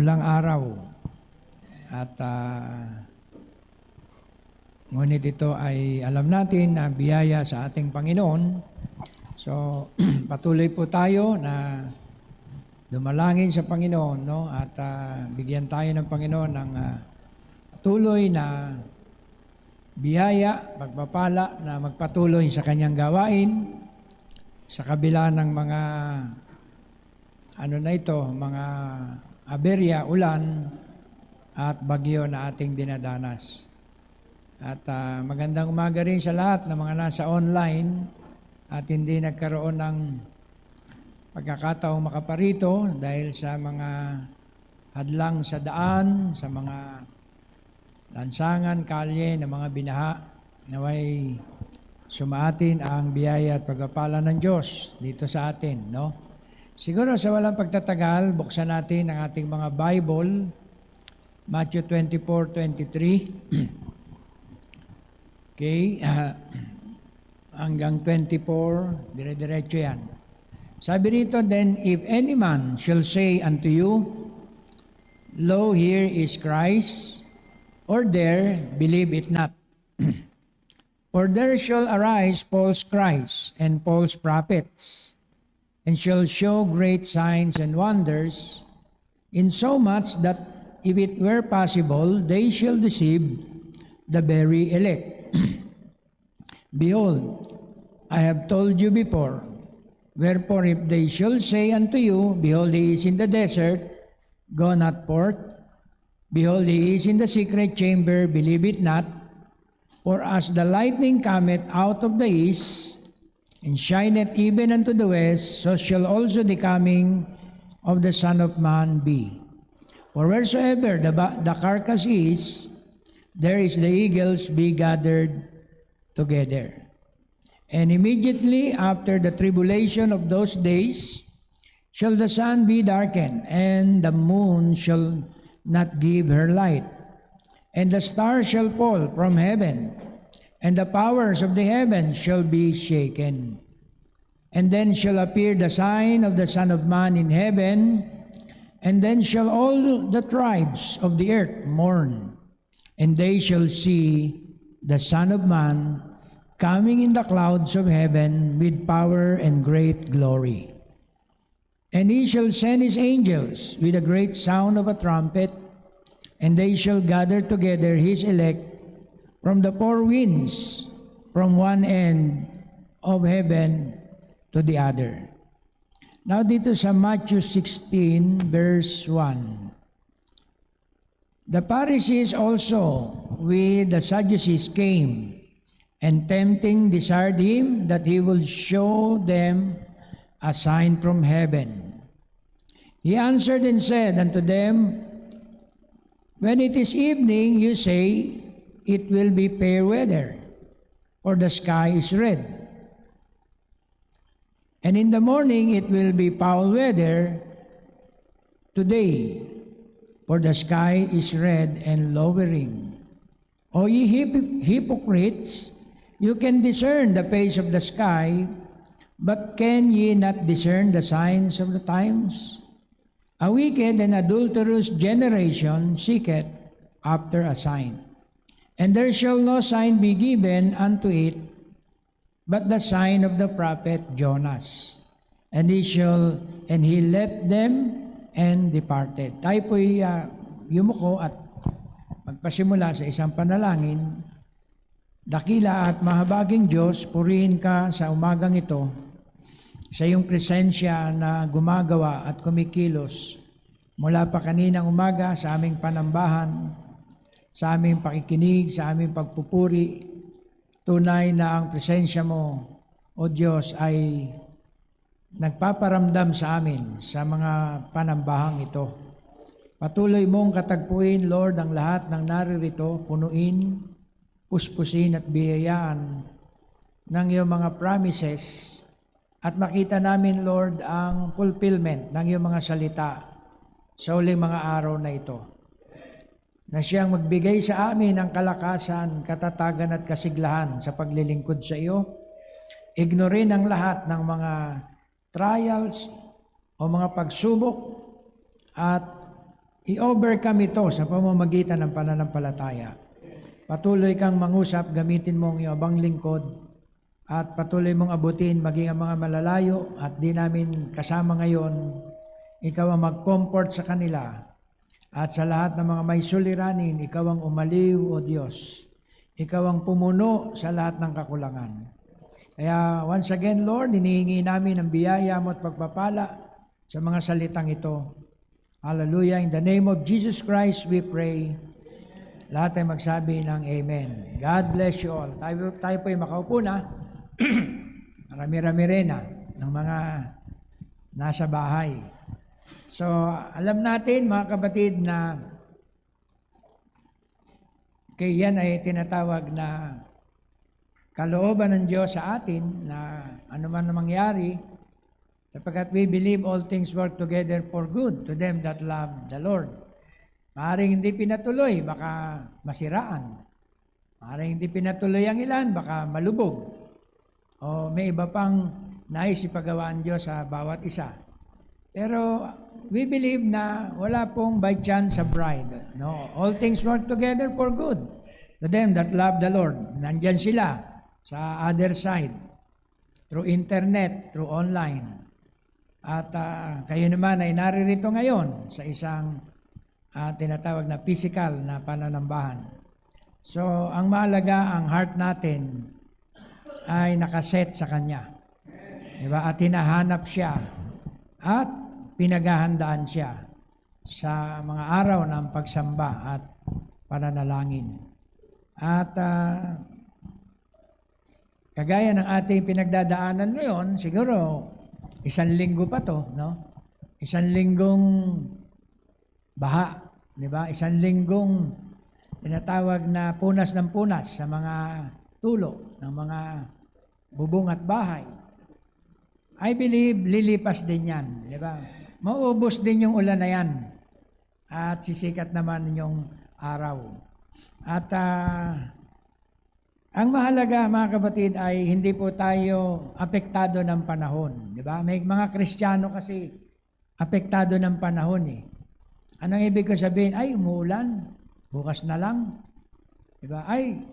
Ulang araw at ngunit ito ay alam natin na biyaya sa ating Panginoon. So patuloy po tayo na dumalangin sa Panginoon, no? At bigyan tayo ng Panginoon ng patuloy na biyaya, pagpapala na magpatuloy sa kanyang gawain sa kabila ng mga mga aberya, ulan at bagyo na ating dinadanas. At magandang umaga rin sa lahat ng mga nasa online at hindi nagkaroon ng pagkakataong makaparito dahil sa mga hadlang sa daan, sa mga lansangan, kalye ng mga binaha. Naway sumaatin ang biyaya at pagpapala ng Diyos dito sa atin, no? Siguro sa walang pagtatagal, buksan natin ang ating mga Bible, Matthew 24:23. Okay, hanggang 24, dire-diretso yan. Sabi rito, "Then if any man shall say unto you, Lo, here is Christ, or there, believe it not. For there shall arise false Christs and false prophets, and shall show great signs and wonders, insomuch that if it were possible, they shall deceive the very elect. Behold, I have told you before. Wherefore, if they shall say unto you, Behold, he is in the desert, go not forth. Behold, he is in the secret chamber, believe it not. For as the lightning cometh out of the east, and shineth even unto the west, so shall also the coming of the Son of Man be. For wheresoever the carcass is, there is the eagles be gathered together. And immediately after the tribulation of those days, shall the sun be darkened, and the moon shall not give her light, and the stars shall fall from heaven, and the powers of the heavens shall be shaken. And then shall appear the sign of the Son of Man in heaven, and then shall all the tribes of the earth mourn, and they shall see the Son of Man coming in the clouds of heaven with power and great glory. And he shall send his angels with a great sound of a trumpet, and they shall gather together his elect from the four winds, from one end of heaven to the other." Now dito sa Matthew 16 verse 1. "The Pharisees also with the Sadducees came, and tempting desired him that he would show them a sign from heaven. He answered and said unto them, When it is evening, you say, It will be fair weather, for the sky is red. And in the morning it will be foul weather today, for the sky is red and lowering. O ye hypocrites, you can discern the face of the sky, but can ye not discern the signs of the times? A wicked and adulterous generation seeketh after a sign, and there shall no sign be given unto it, but the sign of the prophet Jonas. And he left them and departed." Tayo po'y yumuko at magpasimula sa isang panalangin. Dakila at mahabaging Diyos, purihin ka sa umagang ito, sa iyong presensya na gumagawa at kumikilos mula pa kaninang umaga sa aming panambahan, sa aming pakikinig, sa aming pagpupuri. Tunay na ang presensya mo, O Diyos, ay nagpaparamdam sa amin sa mga panambahang ito. Patuloy mong katagpuin, Lord, ang lahat ng naririto, punuin, puspusin at biyayaan ng iyong mga promises, at makita namin, Lord, ang fulfillment ng iyong mga salita sa uling mga araw na ito, na siyang magbigay sa amin ng kalakasan, katatagan at kasiglahan sa paglilingkod sa iyo. Ignorin ang lahat ng mga trials o mga pagsubok at I-overcome ito sa pamamagitan ng pananampalataya. Patuloy kang mangusap, gamitin mo ang iyong abang lingkod, at patuloy mong abutin maging ang mga malalayo at di namin kasama ngayon. Ikaw ang mag-comfort sa kanila. At sa lahat ng mga may suliranin, ikaw ang umaliw, O Diyos. Ikaw ang pumuno sa lahat ng kakulangan. Kaya once again, Lord, hinihingi namin ang biyaya mo at pagpapala sa mga salitang ito. Hallelujah. In the name of Jesus Christ, we pray. Lahat ay magsabi ng Amen. God bless you all. Tayo po ay makaupo na. Marami-rami rin ng mga nasa bahay. So, alam natin mga kapatid na yan ay tinatawag na kalooban ng Diyos sa atin na anuman na mangyari, sapagkat we believe all things work together for good to them that love the Lord. Maaaring hindi pinatuloy, baka masiraan. Maaaring hindi pinatuloy ang ilan, baka malubog. O may iba pang nais ipagawa ang Diyos sa bawat isa. Pero we believe na wala pong by chance sa bride. No? All things work together for good to them that love the Lord. Nandyan sila sa other side, through internet, through online. At kayo naman ay naririto ngayon sa isang tinatawag na physical na pananambahan. So, ang mahalaga, ang heart natin ay nakaset sa Kanya. Diba? At hinahanap siya at pinaghahandaan siya sa mga araw ng pagsamba at pananalangin. At kagaya ng ating pinagdadaanan ngayon, siguro 1 linggo pa to, no? 1 linggong baha, di ba? 1 linggong tinatawag na punas ng punas sa mga tulo ng mga bubong at bahay. I believe lilipas din yan, di ba? Mauubos din yung ulan na yan at sisikat naman yung araw. At ang mahalaga mga kapatid ay hindi po tayo apektado ng panahon, di ba? May mga Kristiyano kasi apektado ng panahon eh. Anong ibig ko sabihin? Ay, umuulan, bukas na lang. Di ba? Ay,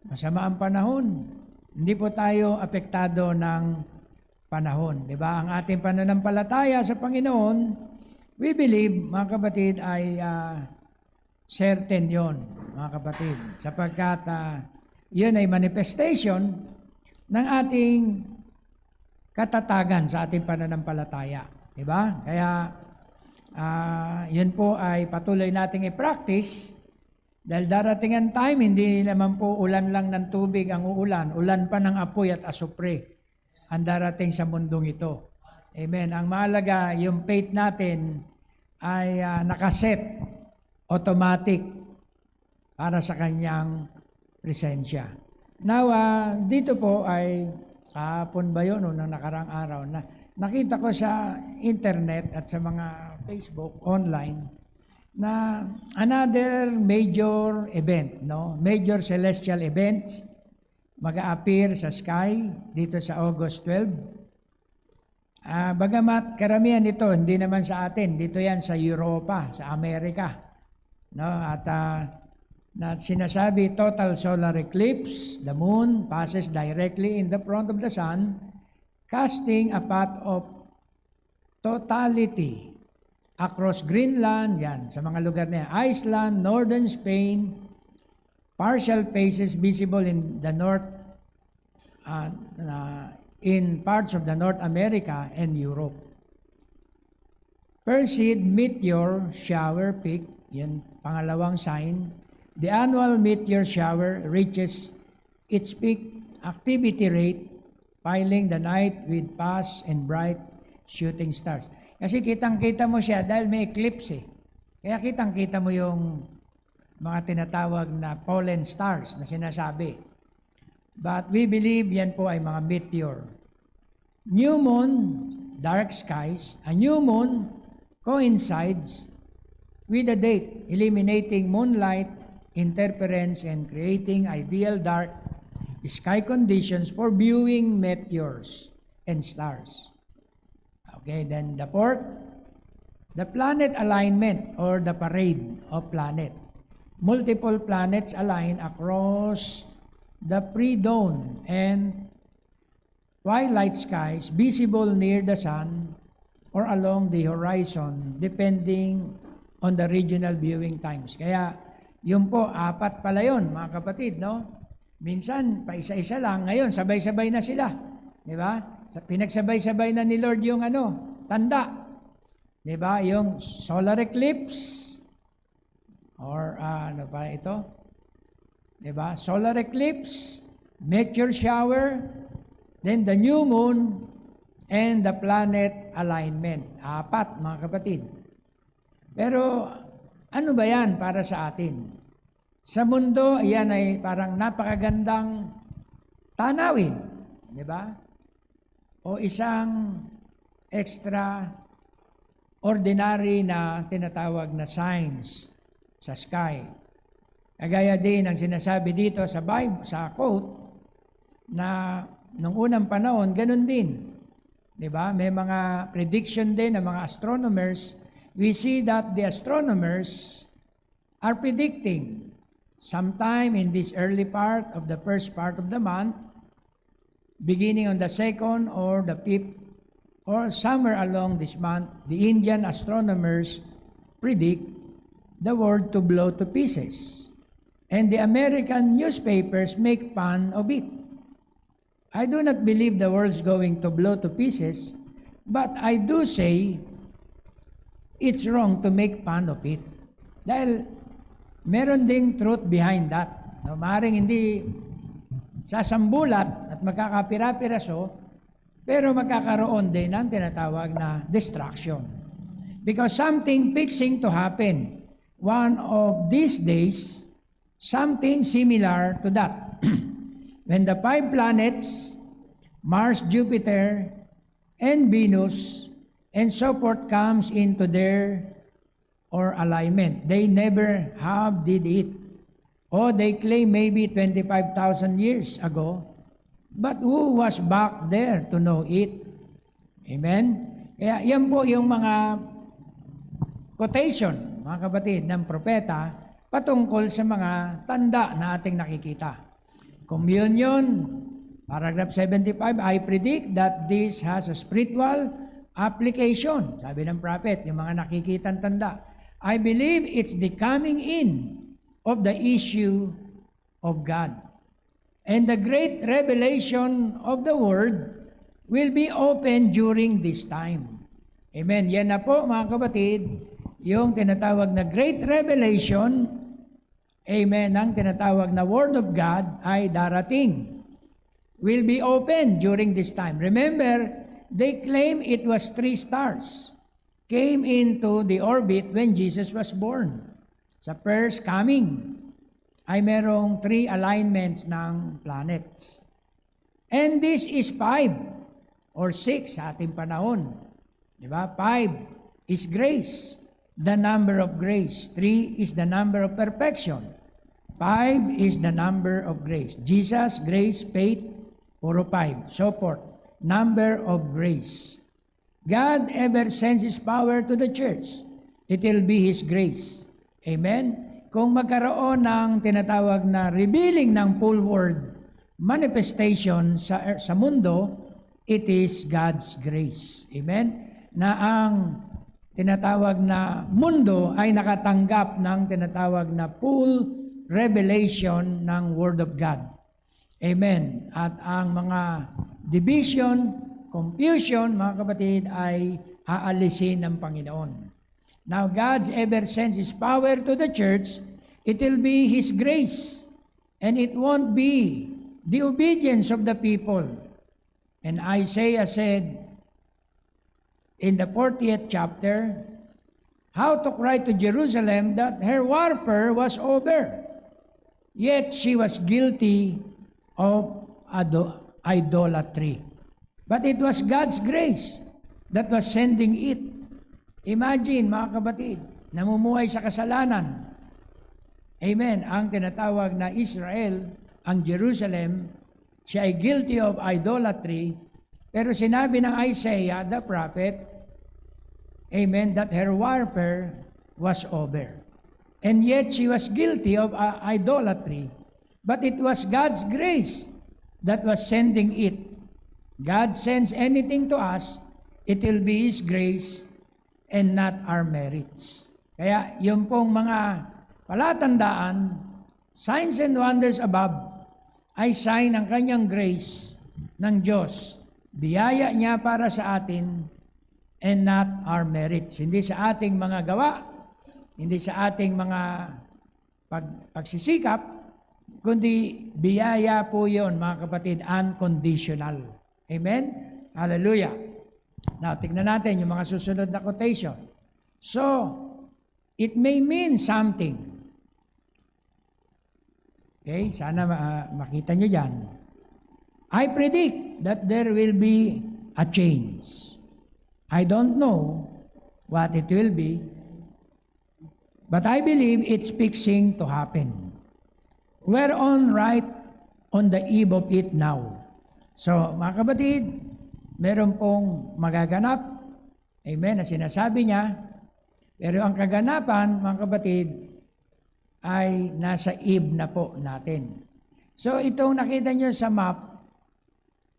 masama ang panahon. Hindi po tayo apektado ng panahon. Di ba? Ang ating pananampalataya sa Panginoon, we believe, mga kapatid, ay certain yon, mga kapatid. Sapagkat yun ay manifestation ng ating katatagan sa ating pananampalataya. Di ba? Kaya yun po ay patuloy nating i-practice dahil darating ang time, hindi naman po ulan lang ng tubig ang uulan, ulan pa ng apoy at asupre ang darating sa mundong ito. Amen. Ang mahalaga, yung faith natin ay nakaset, automatic para sa kanyang presensya. Now, dito po ay kahapon ba yun o nang nakarang araw na nakita ko sa internet at sa mga Facebook online na another major event, no? Major celestial events mag-a-appear sa sky dito sa August 12. Bagamat karamihan ito, hindi naman sa atin, dito yan sa Europa, sa Amerika. No? At na sinasabi, total solar eclipse, the moon passes directly in the front of the sun, casting a path of totality across Greenland, yan, sa mga lugar na yan, Iceland, northern Spain, partial phases visible in the north, in parts of the North America and Europe. Perseid meteor shower peak, yan, pangalawang sign. The annual meteor shower reaches its peak activity rate, filling the night with fast and bright shooting stars. Kasi kitang-kita mo siya dahil may eclipse eh. Kaya kitang-kita mo yung mga tinatawag na pollen stars na sinasabi. But we believe yan po ay mga meteor. New moon, dark skies. A new moon coincides with the date, eliminating moonlight interference and creating ideal dark sky conditions for viewing meteors and stars. Okay, then the fourth, The planet alignment or the parade of planet. Multiple planets align across the pre-dawn and twilight skies visible near the sun or along the horizon depending on the regional viewing times. Kaya yun po, 4 pala yun, mga kapatid, no? Minsan, pa isa-isa lang. Ngayon, sabay-sabay na sila. Di ba? Pinagsabay-sabay na ni Lord yung tanda. Di ba? Yung solar eclipse or ano pa ito? Di ba? Solar eclipse, meteor shower, then the new moon, and the planet alignment. 4, mga kapatid. Pero ano ba yan para sa atin? Sa mundo, yan ay parang napakagandang tanawin. Di ba? O isang extra ordinary na tinatawag na signs sa sky. Kagaya din ang sinasabi dito sa Bible, sa quote, na nung unang panahon, ganun din. Diba? May mga prediction din ng mga astronomers. We see that the astronomers are predicting sometime in this early part of the first part of the month, beginning on the 2nd or the 5th, or somewhere along this month, the Indian astronomers predict the world to blow to pieces. And the American newspapers make fun of it. I do not believe the world's going to blow to pieces, but I do say it's wrong to make fun of it. Dahil meron ding truth behind that. No, maaaring hindi sasambulat at magkakapira-piraso, pero magkakaroon din ng tinatawag na distraction. Because something fixing to happen one of these days, something similar to that. When the 5 planets, Mars, Jupiter, and Venus, and so forth comes into their or alignment. They never have did it. Or they claim maybe 25,000 years ago. But who was back there to know it? Amen? Kaya yan po yung mga quotation, mga kapatid, ng propeta patungkol sa mga tanda na ating nakikita. Communion, paragraph 75, I predict that this has a spiritual application. Sabi ng prophet, yung mga nakikitang tanda. I believe it's the coming in of the issue of God. And the great revelation of the Word will be open during this time. Amen. Yan na po, mga kapatid, yung tinatawag na great revelation, amen, ang tinatawag na Word of God ay darating. Will be open during this time. Remember, they claim it was 3 stars came into the orbit when Jesus was born. Sa first coming, ay merong 3 alignments ng planets. And this is 5 or 6 sa ating panahon. Di ba? 5 is grace, the number of grace. 3 is the number of perfection. 5 is the number of grace. Jesus, grace, faith, puro 5. So forth. Number of grace. God ever sends His power to the church. It will be His grace. Amen? Kung magkaroon ng tinatawag na revealing ng full word manifestation sa mundo, it is God's grace. Amen? Na ang tinatawag na mundo ay nakatanggap ng tinatawag na full revelation ng Word of God. Amen? At ang mga division, confusion, mga kapatid, ay aalisin ng Panginoon. Now, God ever sends His power to the church, it will be His grace, and it won't be the obedience of the people. And Isaiah said in the 40th chapter, how to cry to Jerusalem that her warfare was over, yet she was guilty of idolatry. But it was God's grace that was sending it. Imagine, mga kapatid, namumuhay sa kasalanan. Amen. Ang tinatawag na Israel, ang Jerusalem, siya ay guilty of idolatry. Pero sinabi ng Isaiah, the prophet, amen, that her warfare was over. And yet she was guilty of idolatry. But it was God's grace that was sending it. God sends anything to us, it will be His grace and not our merits. Kaya yung pong mga palatandaan, signs and wonders above, ay sign ng kanyang grace ng Diyos. Biyaya niya para sa atin and not our merits. Hindi sa ating mga gawa, hindi sa ating mga pagsisikap, kundi biyaya po yun, mga kapatid, unconditional. Amen? Hallelujah. Now, tignan natin yung mga susunod na quotation. So, it may mean something. Okay, sana makita nyo dyan. I predict that there will be a change. I don't know what it will be, but I believe it's fixing to happen. We're right on the eve of it now. So, mga kapatid, meron pong magaganap, amen, na sinasabi niya, pero ang kaganapan, mga kapatid, ay nasa eve na po natin. So, itong nakita niyo sa map,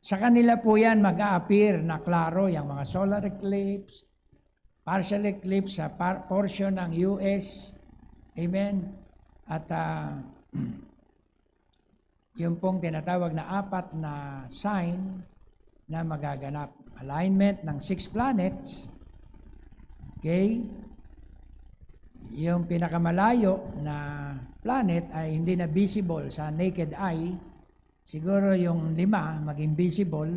sa kanila po yan mag-a-appear na klaro yung mga solar eclipse, partial eclipse sa portion ng US, amen, at yung pong tinatawag na 4 na sign na magaganap. Alignment ng 6 planets. Okay? Yung pinakamalayo na planet ay hindi na visible sa naked eye. Siguro yung 5 maging visible.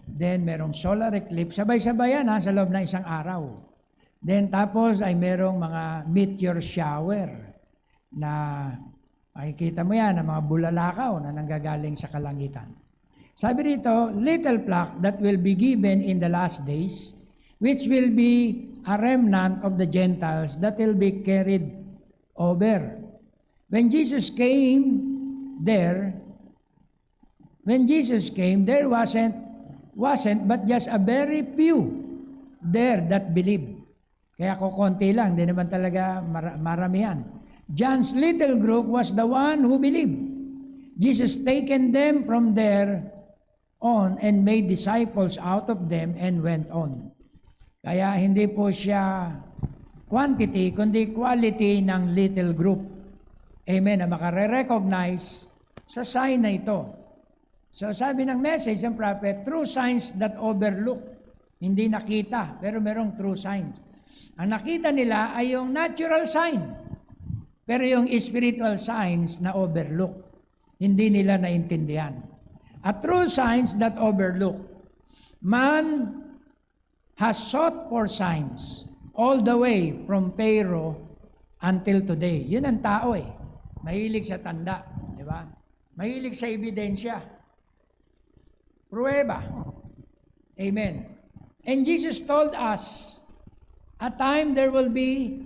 Then merong solar eclipse. Sabay-sabay yan sa loob ng isang araw. Then tapos ay merong mga meteor shower na makikita mo yan, ang mga bulalakaw na nanggagaling sa kalangitan. Sabi rito, little flock that will be given in the last days, which will be a remnant of the Gentiles that will be carried over. When Jesus came, there wasn't but just a very few there that believed. Kaya kukonti lang, di naman talaga maramihan. John's little group was the one who believed. Jesus taken them from there on and made disciples out of them and went on. Kaya hindi po siya quantity, kundi quality ng little group. Amen, na makare-recognize sa sign na ito. So sabi ng message ng prophet, true signs that overlook. Hindi nakita, pero merong true signs. Ang nakita nila ay yung natural sign. Pero yung spiritual signs na overlook, hindi nila naintindihan. At true signs that overlook. Man has sought for signs all the way from Pharaoh until today. Yun ang tao eh. Mahilig sa tanda, di ba? Mahilig sa ebidensya. Pruweba. Amen. And Jesus told us, a time there will be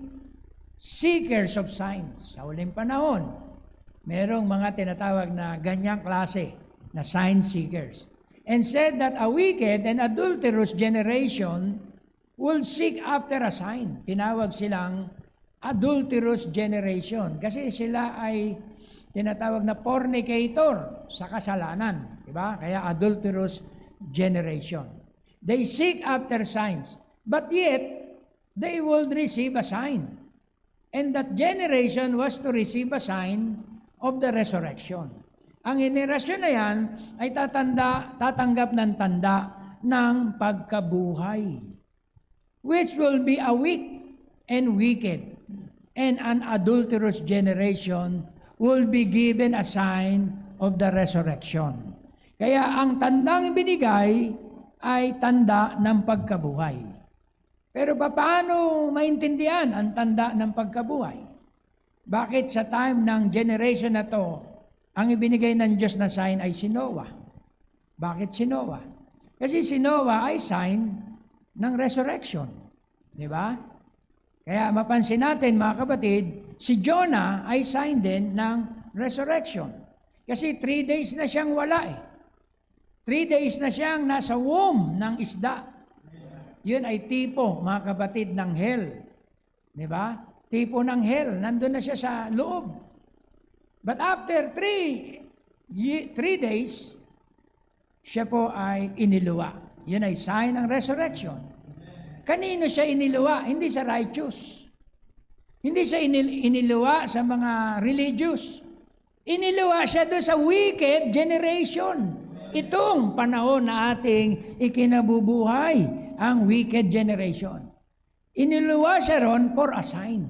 seekers of signs. Sa huling panahon, merong mga tinatawag na ganyang klase na sign seekers. And said that a wicked and adulterous generation will seek after a sign. Tinawag silang adulterous generation kasi sila ay tinatawag na fornicator sa kasalanan. Diba? Kaya adulterous generation. They seek after signs, but yet they will receive a sign. And that generation was to receive a sign of the resurrection. Ang henerasyon na yan ay tatanggap ng tanda ng pagkabuhay, which will be a weak and wicked, and an adulterous generation will be given a sign of the resurrection. Kaya ang tandang binigay ay tanda ng pagkabuhay. Pero paano maintindihan ang tanda ng pagkabuhay? Bakit sa time ng generation na to, ang ibinigay ng Diyos na sign ay si Noah? Bakit si Noah? Kasi si Noah ay sign ng resurrection. Di ba? Kaya mapansin natin, mga kapatid, si Jonah ay sign din ng resurrection. Kasi 3 days na siyang wala eh. 3 days na siyang nasa womb ng isda. Yun ay tipo, mga kapatid, ng hell. Di ba? Tipo ng hell. Nandun na siya sa loob. But after 3 days, siya po ay iniluwa. Yun ay sign ng resurrection. Kanino siya iniluwa? Hindi sa righteous. Hindi siya iniluwa sa mga religious. Iniluwa siya doon sa wicked generation. Itong panahon na ating ikinabubuhay, ang wicked generation. Iniluwa siya ron for a sign.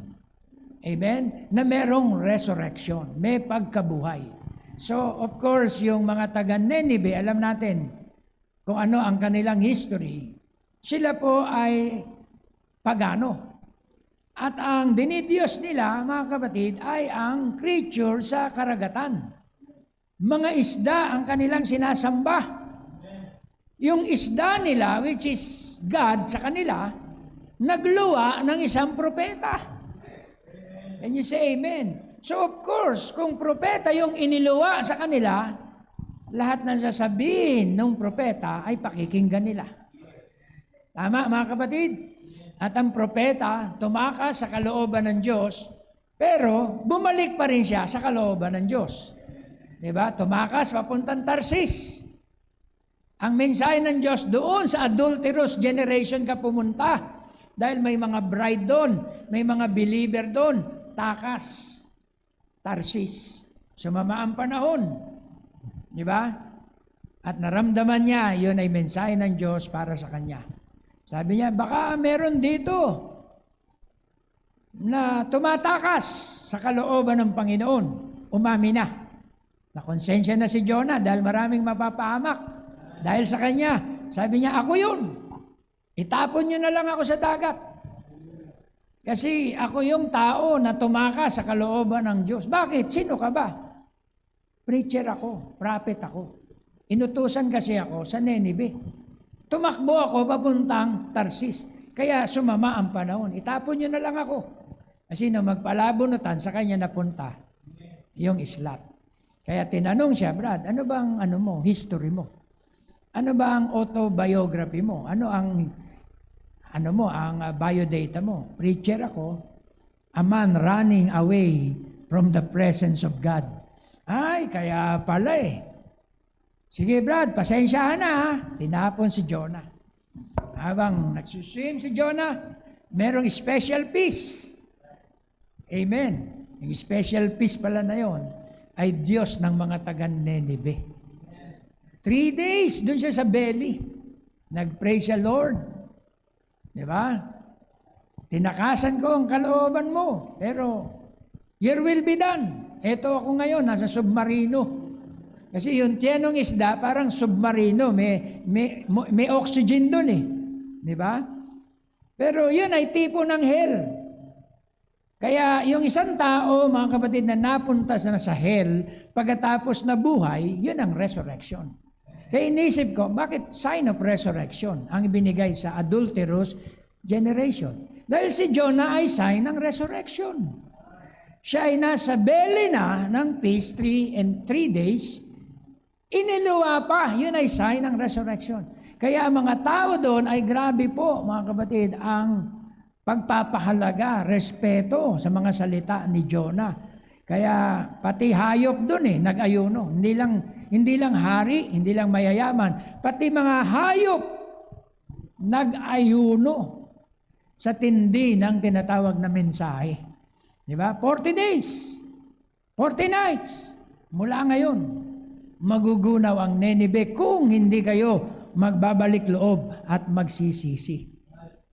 Amen? Na merong resurrection, may pagkabuhay. So, of course, yung mga taga-Ninive, alam natin kung ano ang kanilang history. Sila po ay pagano. At ang dinidiyos nila, mga kapatid, ay ang creature sa karagatan. Mga isda ang kanilang sinasamba. Yung isda nila, which is God sa kanila, nagluwa ng isang propeta. Can you say amen? So of course, kung propeta yung iniluwa sa kanila, lahat na sasabihin ng propeta ay pakikinggan nila. Tama, mga kapatid? At ang propeta tumakas sa kalooban ng Diyos, pero bumalik pa rin siya sa kalooban ng Diyos. Diba? Tumakas papuntang Tarsis. Ang mensahe ng Diyos doon sa adulterous generation ka pumunta. Dahil may mga bride doon, may mga believer doon, takas. Tarsis. Sumama ang panahon. Diba? At naramdaman niya, yun ay mensahe ng Diyos para sa kanya. Sabi niya, baka meron dito na tumatakas sa kalooban ng Panginoon. Umami na. Nakonsensya na si Jonah dahil maraming mapapahamak. Dahil sa kanya, sabi niya, ako yun. Itapon niyo na lang ako sa dagat. Kasi ako yung tao na tumakas sa kalooban ng Diyos. Bakit? Sino ka ba? Preacher ako, prophet ako. Inutusan kasi ako sa Ninive. Tumakbo ako papuntang Tarsis. Kaya sumama ang panahon. Itapon niyo na lang ako. Kasi nung magpalabunutan, sa kanya napunta yung islat. Kaya tinanong siya, Brad, ano bang history mo? Ano ba ang autobiography mo? Ano ang biodata mo? Preacher ako, a man running away from the presence of God. Ay, kaya pala eh. Sige Brad, pasensyahan na ha. Tinapon si Jonah. Habang nagsuswim si Jonah, merong special peace. Amen. Yung special peace pala na yon ay Diyos ng mga taga-Ninive. 3 days, dun siya sa belly. Nag-praise siya, Lord. Di ba? Tinakasan ko ang kalooban mo, pero your will be done. Eto ako ngayon, nasa submarino. Kasi yung tiyanong isda, parang submarino, may oxygen doon eh. Di ba? Pero yun ay tipo ng hell. Kaya yung isang tao, mga kapatid, na napunta na sa hell, pagkatapos na buhay, yun ang resurrection. Kaya inisip ko, bakit sign of resurrection ang ibinigay sa adulterous generation? Dahil si Jonah ay sign ng resurrection. Siya ay nasa belly na ng fish 3 days, iniluwa pa, yun ay sign ng resurrection. Kaya ang mga tao doon ay grabe po, mga kapatid, ang pagpapahalaga, respeto sa mga salita ni Jonah. Kaya pati hayop doon nag-ayuno. Hindi lang hari, hindi lang mayayaman, pati mga hayop nag-ayuno sa tindi ng tinatawag na mensahe. Di ba? 40 days, 40 nights, mula ngayon, magugunaw ang Ninive kung hindi kayo magbabalik loob at magsisisi.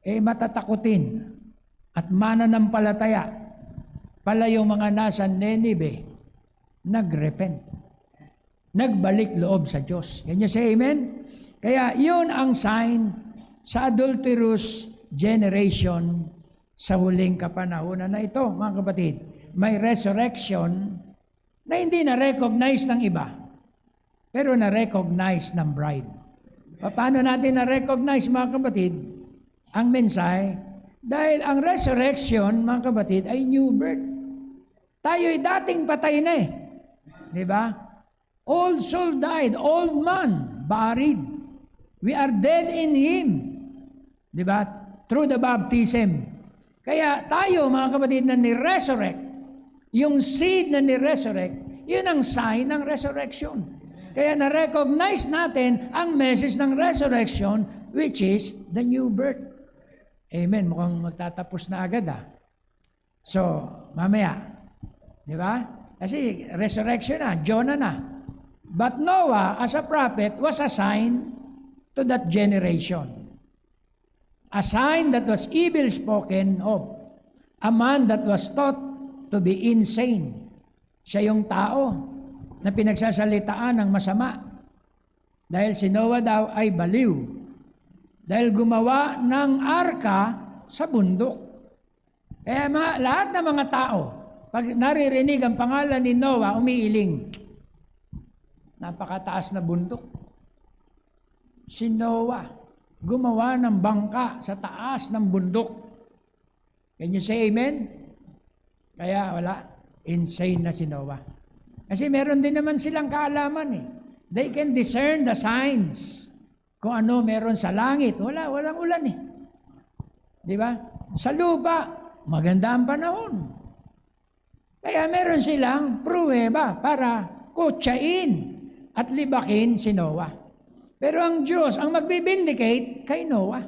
Matatakutin at mananampalataya pala yung mga nasa Ninive, nagrepent. Nagbalik loob sa Diyos. Can you say amen? Kaya yun ang sign sa adulterous generation sa huling kapanahunan na ito, mga kapatid. May resurrection na hindi na-recognize ng iba, pero na-recognize ng bride. Paano natin na-recognize, mga kapatid, ang mensahe? Dahil ang resurrection, mga kapatid, ay new birth. Tayo'y dating patay na Di ba? Old soul died, old man buried. We are dead in Him. Di ba? Through the baptism. Kaya tayo, mga kapatid, na ni-resurrect, yung seed na ni-resurrect, yun ang sign ng resurrection. Kaya na-recognize natin ang message ng resurrection, which is the new birth. Amen. Mukhang magtatapos na agad So, mamaya. Di ba? Kasi resurrection na, Jonah na. But Noah, as a prophet, was assigned to that generation. A sign that was evil spoken of. A man that was thought to be insane. Siya yung tao na pinagsasalitaan ng masama. Dahil si Noah daw ay baliw. Dahil gumawa ng arka sa bundok. Kaya lahat ng mga tao, pag naririnig ang pangalan ni Noah, umiiling. Napakataas na bundok. Si Noah, gumawa ng bangka sa taas ng bundok. Can you say amen? Kaya wala, insane na si Noah. Kasi meron din naman silang kaalaman They can discern the signs. Kung ano meron sa langit. Walang ulan Di ba? Sa lupa, maganda ang panahon. Kaya meron silang pruweba para kutsain at libakin si Noah. Pero ang Diyos ang magbibindicate kay Noah.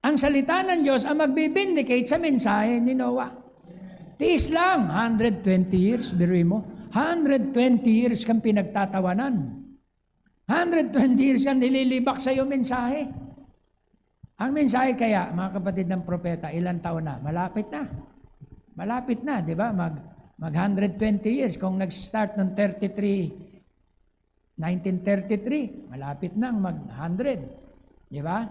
Ang salita ng Diyos ang magbibindicate sa mensahe ni Noah. Tiis lang, 120 years, biruin mo. 120 years kang pinagtatawanan. 120 years kang nililibak sa iyo mensahe. Ang mensahe kaya, mga kapatid ng propeta, ilang taon na? Malapit na. Malapit na, di ba? Mag 120 years. Kung nag-start ng 1933, malapit na mag 100. Di ba?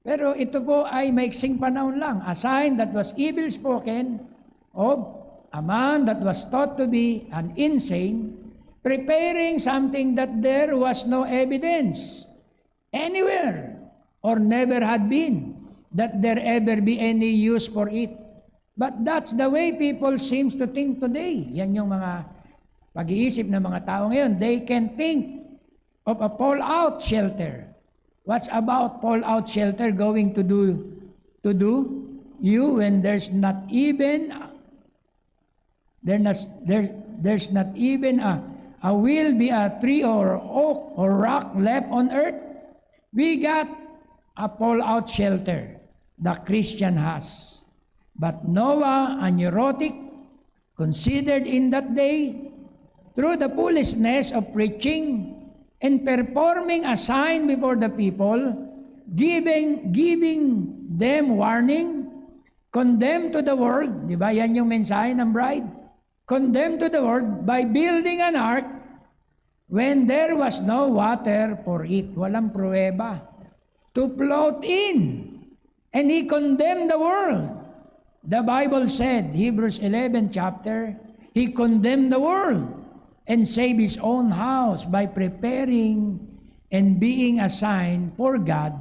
Pero ito po ay maiksing panahon lang. A sign that was evil spoken of a man that was thought to be an insane, preparing something that there was no evidence anywhere or never had been that there ever be any use for it. But that's the way people seems to think today. Yan yung mga pag-iisip ng mga tao ngayon. They can think of a fallout shelter. What's about fallout shelter going to do you when there's not even a will be a tree or oak or rock left on earth? We got a fallout shelter the Christian has. But Noah, a neurotic, considered in that day, through the foolishness of preaching and performing a sign before the people, giving them warning, condemned to the world, di ba yan yung mensahe ng bride? Condemned to the world by building an ark when there was no water for it. Walang pruweba. To float in. And he condemned the world. The Bible said, Hebrews 11 chapter, he condemned the world and saved his own house by preparing and being a sign for God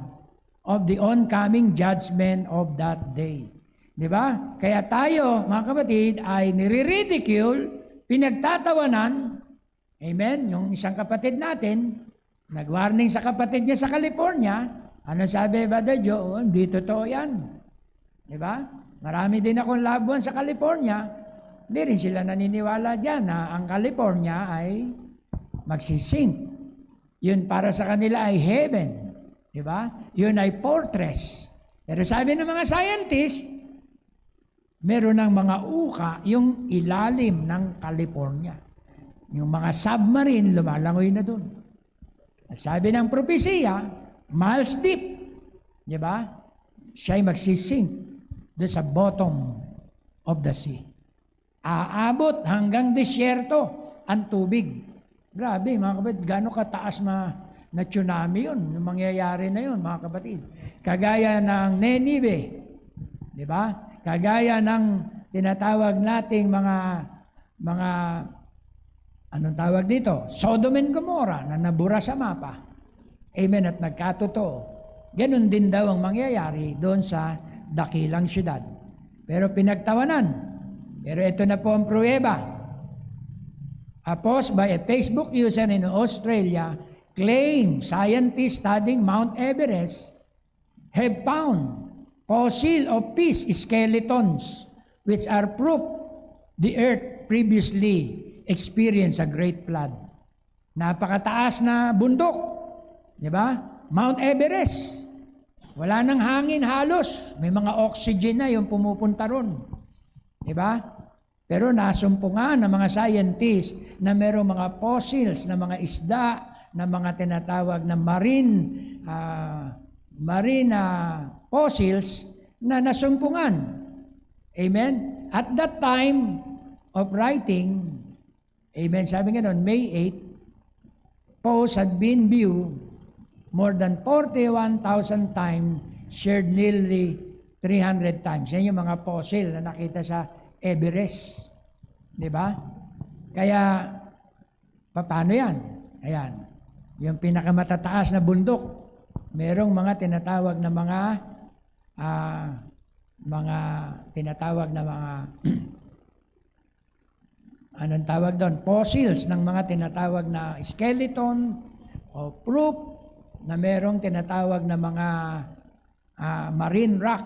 of the oncoming judgment of that day. Di ba? Kaya tayo, mga kapatid, ay nire-ridicule, pinagtatawanan. Amen? Yung isang kapatid natin, nag-warning sa kapatid niya sa California. Ano sabi ba da Joe? Hindi totoo yan. Di ba? Marami din akong labuan sa California. Hindi rin sila naniniwala dyan na ang California ay magsisink. Yun para sa kanila ay heaven. Di ba? Yun ay fortress. Pero sabi ng mga scientists, meron ng mga uka yung ilalim ng California. Yung mga submarine, lumalangoy na doon. At sabi ng propesiya, miles deep. Di ba? Siya'y magsisink doon sa bottom of the sea. Aabot hanggang disyerto ang tubig. Grabe, mga kapatid, gano'ng kataas na tsunami yun, yung mangyayari na yun, mga kapatid. Kagaya ng Ninive, di ba? Kagaya ng tinatawag nating mga anong tawag dito? Sodom and Gomorrah na nabura sa mapa. Amen, at nagkatotoo. Ganon din daw ang mangyayari doon sa dakilang syudad. Pero pinagtawanan. Pero ito na po ang pruweba. A post by a Facebook user in Australia claims scientists studying Mount Everest have found fossil of fish skeletons, which are proof the earth previously experienced a great flood. Napakataas na bundok, di ba? Mount Everest. Wala nang hangin halos. May mga oxygen na yung pumupunta ron. Di ba? Pero nasumpungan ng mga scientists na mayroong mga fossils na mga isda, na mga tinatawag na marine fossils na nasumpungan. Amen? At that time of writing, amen, sabi nga noon, May 8, posts had been viewed more than 41,000 times, shared nearly 300 times. Yan yung mga fossil na nakita sa Everest. Di ba? Kaya, paano yan? Ayan. Yung pinakamatataas na bundok, merong mga tinatawag na mga anong tawag doon? Fossils ng mga tinatawag na skeleton o proof na merong tinatawag na mga marine rock,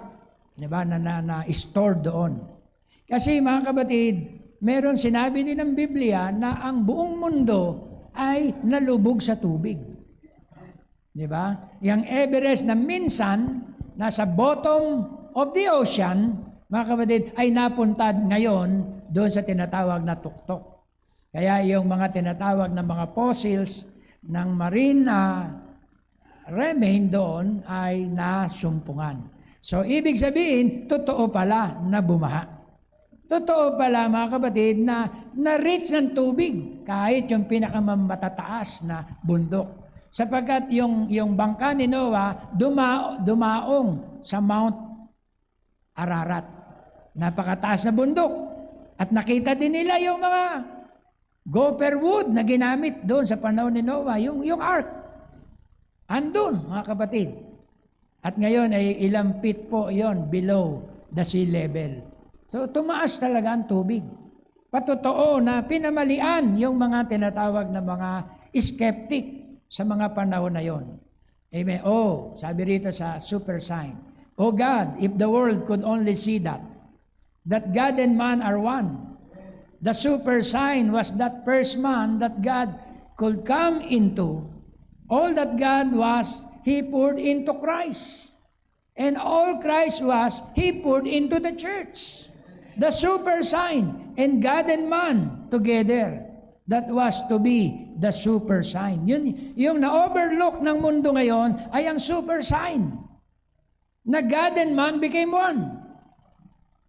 di ba, na stored doon. Kasi mga kapatid, meron sinabi din ng Biblia na ang buong mundo ay nalubog sa tubig. Di ba? Yung Everest na minsan nasa bottom of the ocean, mga kapatid, ay napuntad ngayon doon sa tinatawag na tuktok. Kaya yung mga tinatawag na mga fossils ng marine remain doon ay nasumpungan. So, ibig sabihin, totoo pala na bumaha. Totoo pala, mga kapatid, na na-reach ng tubig kahit yung pinakamatataas na bundok. Sapagkat yung bangka ni Noah dumaong sa Mount Ararat. Napakataas na bundok. At nakita din nila yung mga gopher wood na ginamit doon sa panahon ni Noah, yung ark. Andun, mga kapatid. At ngayon ay ilang feet po yon below the sea level. So tumaas talaga ang tubig. Patotoo na pinamalian yung mga tinatawag na mga skeptic sa mga panahon na yon. Amen. Oh, sabi rito sa super sign, "Oh God, if the world could only see that God and man are one. The super sign was that first man that God could come into. All that God was, He poured into Christ. And all Christ was, He poured into the church. The super sign, and God and man together, that was to be the super sign." Yun, yung na-overlook ng mundo ngayon ay ang super sign. Na God and man became one.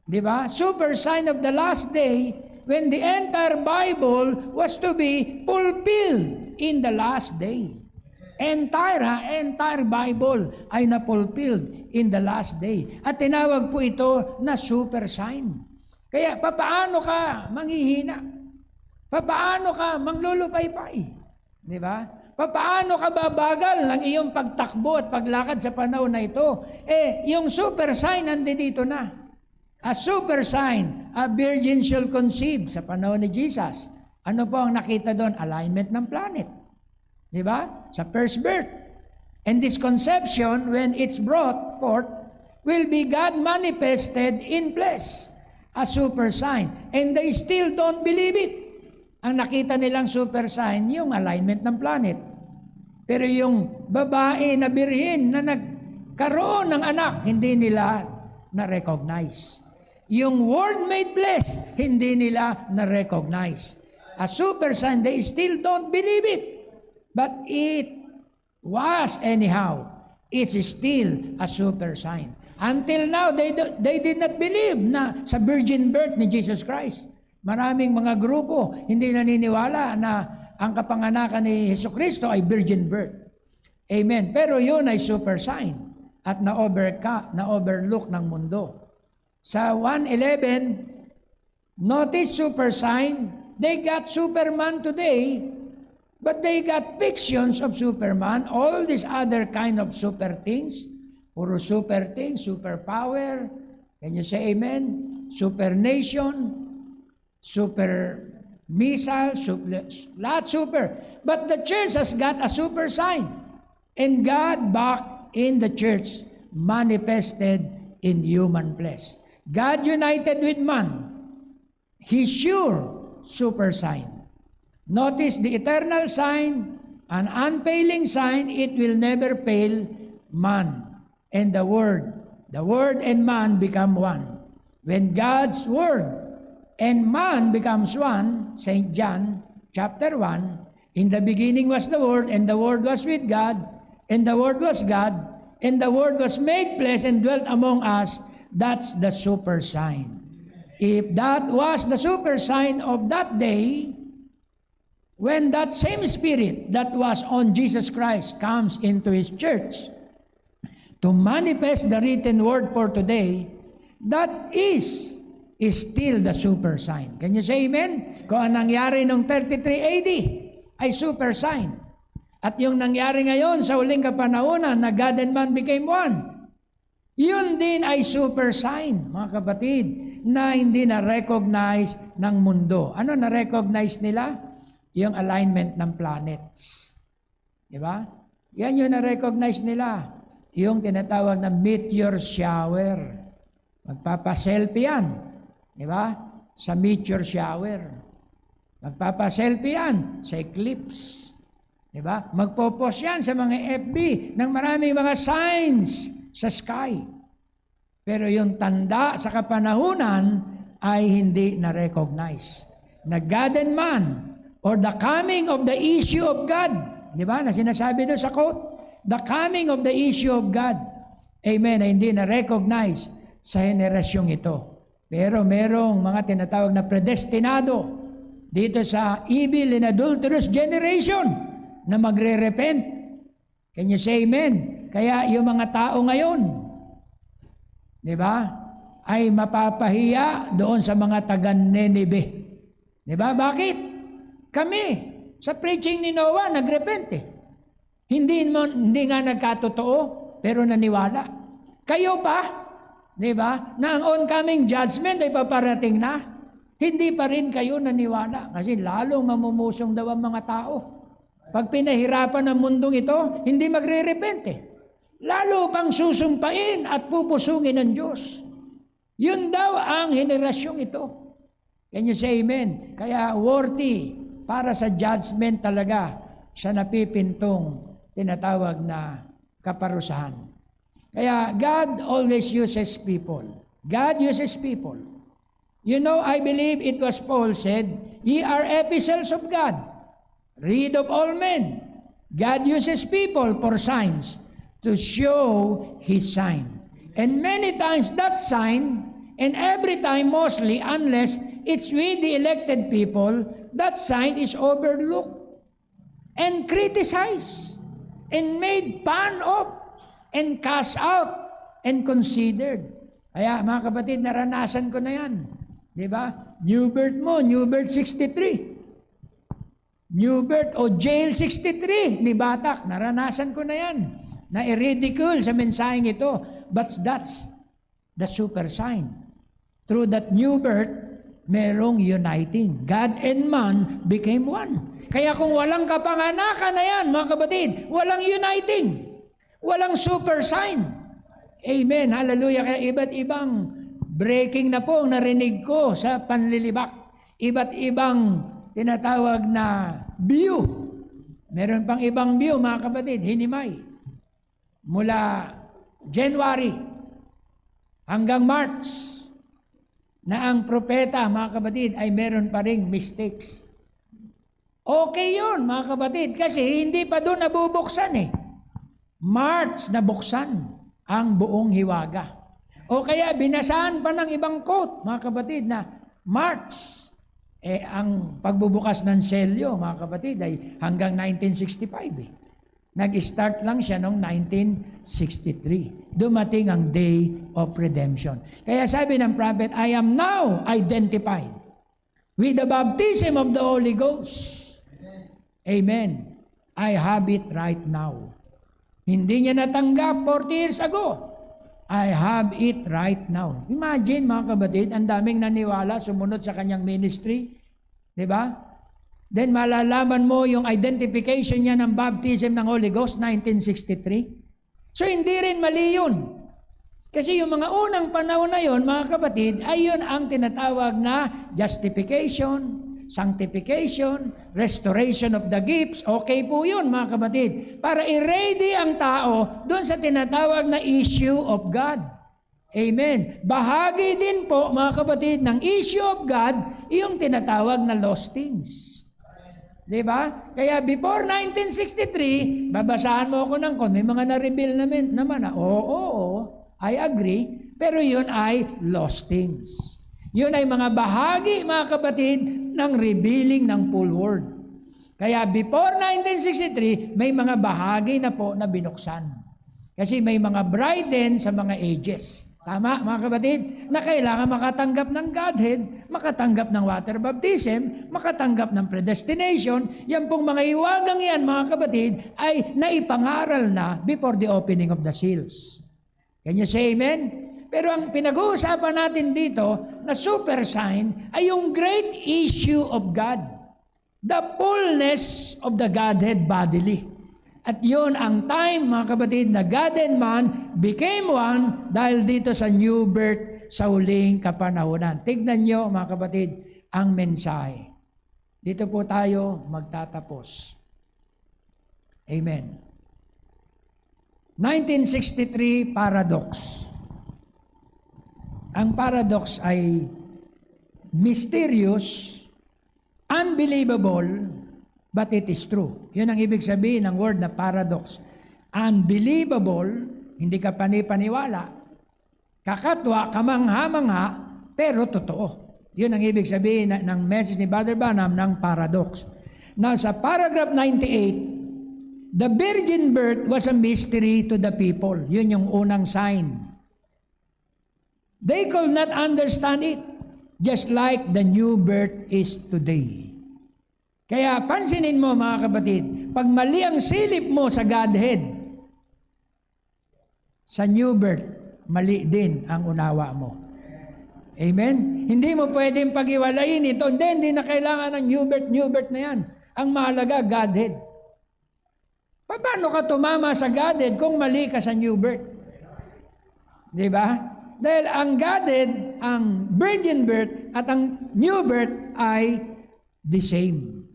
Di ba? Super sign of the last day when the entire Bible was to be fulfilled in the last day. Entire Bible ay na-fulfilled in the last day. At tinawag po ito na super sign. Kaya papaano ka manghihina? Papaano ka manglulupaypay? Di ba? Papaano ka babagal ng iyong pagtakbo at paglakad sa panahon na ito? Yung super sign nandito na. A super sign, a virgin shall conceive sa panahon ni Jesus. Ano po ang nakita doon? Alignment ng planet. Di ba? Sa first birth. And this conception, when it's brought forth, will be God manifested in flesh. A super sign. And they still don't believe it. Ang nakita nilang super sign, yung alignment ng planet. Pero yung babae na birhin na nagkaroon ng anak, hindi nila na-recognize. Yung word made flesh, hindi nila na-recognize. A super sign, they still don't believe it. But it was anyhow. It's still a super sign. Until now, they did not believe na sa virgin birth ni Jesus Christ. Maraming mga grupo hindi naniniwala na ang kapanganakan ni Jesucristo ay virgin birth. Amen. Pero yun ay super sign at na-overlook ng mundo. Sa 1:11, notice super sign, they got Superman today, but they got fictions of Superman, all these other kind of super things, puro super things, super power, can you say amen? Super nation, super missile, lahat super. But the church has got a super sign. And God back in the church manifested in human flesh. God united with man, His sure super sign. Notice the eternal sign, an unfailing sign, it will never fail man and the Word. The Word and man become one. When God's Word and man becomes one, St. John chapter 1, in the beginning was the Word, and the Word was with God, and the Word was God, and the Word was made flesh and dwelt among us. That's the super sign. If that was the super sign of that day, when that same Spirit that was on Jesus Christ comes into His church to manifest the written Word for today, that is still the super sign. Can you say amen? Kung ang nangyari noong 33 AD ay super sign. At yung nangyari ngayon sa huling kapanahunan na God and man became one, yun din ay super sign, mga kapatid, na hindi na-recognize ng mundo. Ano na-recognize nila? Yung alignment ng planets. Di ba? Yan yung na-recognize nila. Yung tinatawag na meteor shower. Magpapaselfie yan. Di ba? Sa meteor shower. Magpapaselfie yan sa eclipse. Di ba? Magpo-post yan sa mga FB ng maraming mga signs sa sky. Pero yung tanda sa kapanahunan ay hindi na-recognize. Na God and man, or the coming of the issue of God. Di ba? Na sinasabi doon sa quote, the coming of the issue of God. Amen. Na hindi na-recognize sa henerasyong ito. Pero merong mga tinatawag na predestinado dito sa evil and adulterous generation na magre-repent. Can you say amen? Kaya yung mga tao ngayon, di ba, ay mapapahiya doon sa mga taga-Nineveh. Di ba? Bakit? Kami, sa preaching ni Noah, nagrepent eh. Hindi nga nagkatotoo, pero naniwala. Kayo pa, di ba, na ang oncoming judgment ay paparating na, hindi pa rin kayo naniwala. Kasi lalong mamumusong daw ang mga tao. Pag pinahirapan ang mundong ito, hindi magre-repent eh. Lalo pang susumpain at pupusungin ng Diyos. Yun daw ang henerasyong ito. Can you say amen? Kaya worthy para sa judgment talaga sa napipintong tinatawag na kaparusahan. Kaya God always uses people. God uses people. You know, I believe it was Paul said, "Ye are epistles of God, read of all men." God uses people for signs to show His sign. And many times that sign, and every time mostly, unless it's with the elected people, that sign is overlooked and criticized and made fun of and cast out and considered. Kaya mga kapatid, naranasan ko na yan. Di ba? New birth mo, new birth 63. New birth o jail 63 ni Batak, naranasan ko na yan. Na i-ridicule sa mensaheng ito. But that's the super sign. Through that new birth, merong uniting. God and man became one. Kaya kung walang kapanganakan na yan, mga kapatid, walang uniting. Walang super sign. Amen. Hallelujah. Kaya iba't ibang breaking na po ang narinig ko sa panlilibak. Iba't ibang tinatawag na view. Meron pang ibang view, mga kapatid, hinimay. Mula January hanggang March na ang propeta, mga kapatid, ay meron pa ring mistakes. Okay yun, mga kapatid, kasi hindi pa doon nabubuksan eh. March nabuksan ang buong hiwaga. O kaya binasaan pa ng ibang quote, mga kapatid, na March, ang pagbubukas ng selyo, mga kapatid, ay hanggang 1965 eh. Nag-start lang siya noong 1963. Dumating ang day of redemption. Kaya sabi ng prophet, I am now identified with the baptism of the Holy Ghost. Amen. I have it right now. Hindi niya natanggap 40 years ago. I have it right now. Imagine, mga kapatid, ang daming naniwala, sumunod sa kanyang ministry. Diba? Then malalaman mo yung identification niya ng baptism ng Holy Ghost, 1963. So hindi rin mali yun. Kasi yung mga unang panahon na yon, mga kapatid, ay yun ang tinatawag na justification, sanctification, restoration of the gifts. Okay po yun, mga kapatid. Para i-ready ang tao doon sa tinatawag na issue of God. Amen. Bahagi din po, mga kapatid, ng issue of God, yung tinatawag na lost things. Diba? Kaya before 1963, babasahan mo ako ng may mga na-reveal naman na, oo, I agree, pero yun ay lost things. Yun ay mga bahagi, mga kapatid, ng revealing ng full word. Kaya before 1963, may mga bahagi na po na binuksan. Kasi may mga bride din sa mga ages. Tama, mga kapatid, na kailangan makatanggap ng Godhead, makatanggap ng water baptism, makatanggap ng predestination. Yan pong mga iwagang yan, mga kapatid, ay naipangaral na before the opening of the seals. Can you say amen? Pero ang pinag-uusapan natin dito na super sign ay yung great issue of God. The fullness of the Godhead bodily. At yun ang time, mga kapatid, na God and man became one dahil dito sa new birth sa huling kapanahunan. Tignan nyo, mga kapatid, ang mensahe. Dito po tayo magtatapos. Amen. 1963 paradox. Ang paradox ay mysterious, unbelievable, but it is true. Yun ang ibig sabihin ng word na paradox. Unbelievable, hindi ka panipaniwala. Kakatwa, kamangha-mangha, pero totoo. Yun ang ibig sabihin ng message ni Brother Branham ng paradox. Now, sa paragraph 98, the virgin birth was a mystery to the people. Yun yung unang sign. They could not understand it, just like the new birth is today. Kaya pansinin mo, mga kapatid, pag mali ang silip mo sa Godhead, sa new birth, mali din ang unawa mo. Amen? Hindi mo pwedeng pag-iwalayin ito. Hindi na kailangan ng new birth na yan. Ang mahalaga, Godhead. Paano ka tumama sa Godhead kung mali ka sa new birth? Di ba? Dahil ang Godhead, ang virgin birth, at ang new birth ay the same.